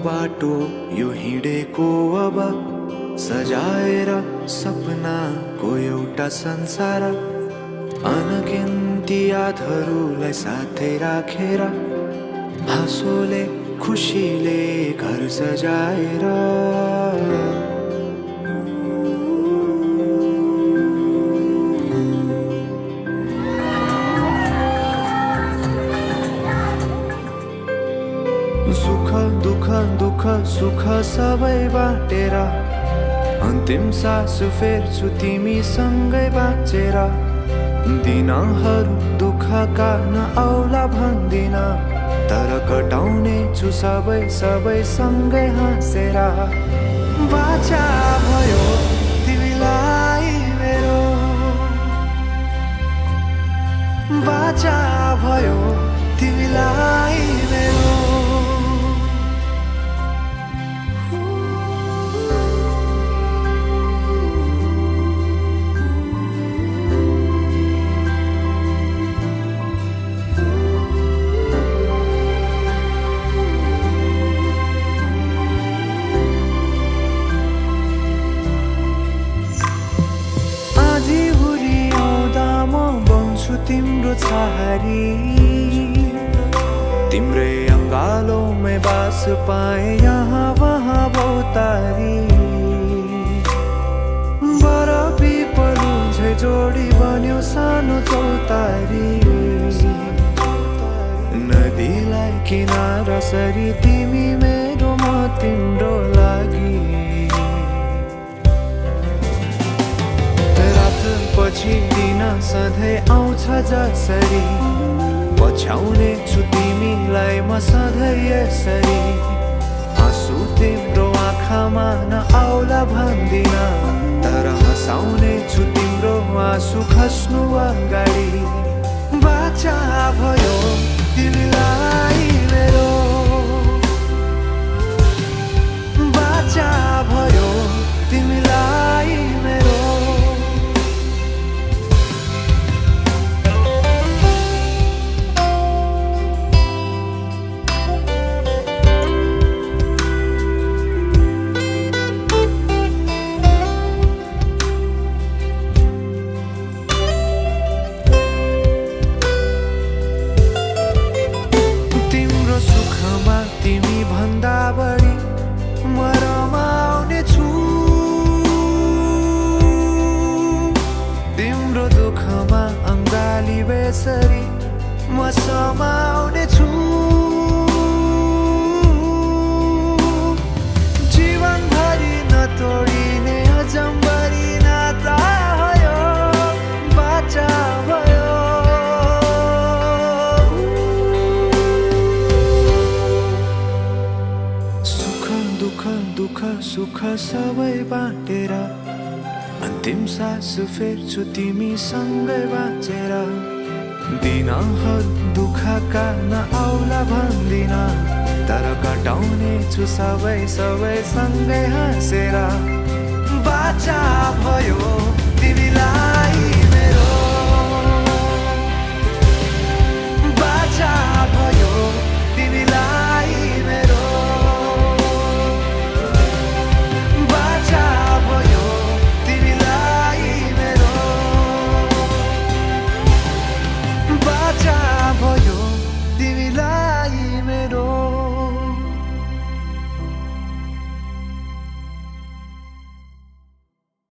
बाटो यो हिँडेको अब सजाएर सपनाको एउटा संसार अनगिन्ती यादहरूलाई साथै राखेर हाँसोले खुसीले घर सजाएर सुख दुःख दुःख सुख सबै बाटेर अन्तिम सास फेर्छु तिमीसँगै बाँचेर दिनहरू दुःखका नआउला भन्दिन तर कटाउने छु सबै सबै सँगै हाँसेर बाचा भयो तिमीलाई मेरो बाचा भयो तिमीलाई मेरो तिम्रो छहारी तिम्रै अङ्गालोमै बास पाए यहाँ वहाँ बहुतारी बर पिपलु झै जोडी बन्यो सानो चौतारी नदीलाई किनारा सरी तिमी मेरो म तिम्रो लागि पछि दिन सधैँ आउँछ जसरी पछ्याउने छु तिमीलाई म सधैँ यसरी आँसु तिम्रो आँखामा नआउला भन्दिन तर हँसाउने छु तिम्रो आँसु खस्नु अगाडि बाचा भयो तिमीलाई मेरो बाचा भयो तिमीलाई मेरो तिमी भन्दा बढी म रमाउने छु तिम्रो दुःखमा अङ्गाली बेसरी म समाउने छु जीवनभरि नतोडिने अजम्बरी नाता भयो बाचा भयो दुःख सुख सबै बाटेर अन्तिम सास फेर्छु तिमीसँगै बाँचेर दिनहरू दुःखका नआउला भन्दिन तर कटाउने छु सबै सबै सँगै हाँसेर बाचा भयो तिमीलाई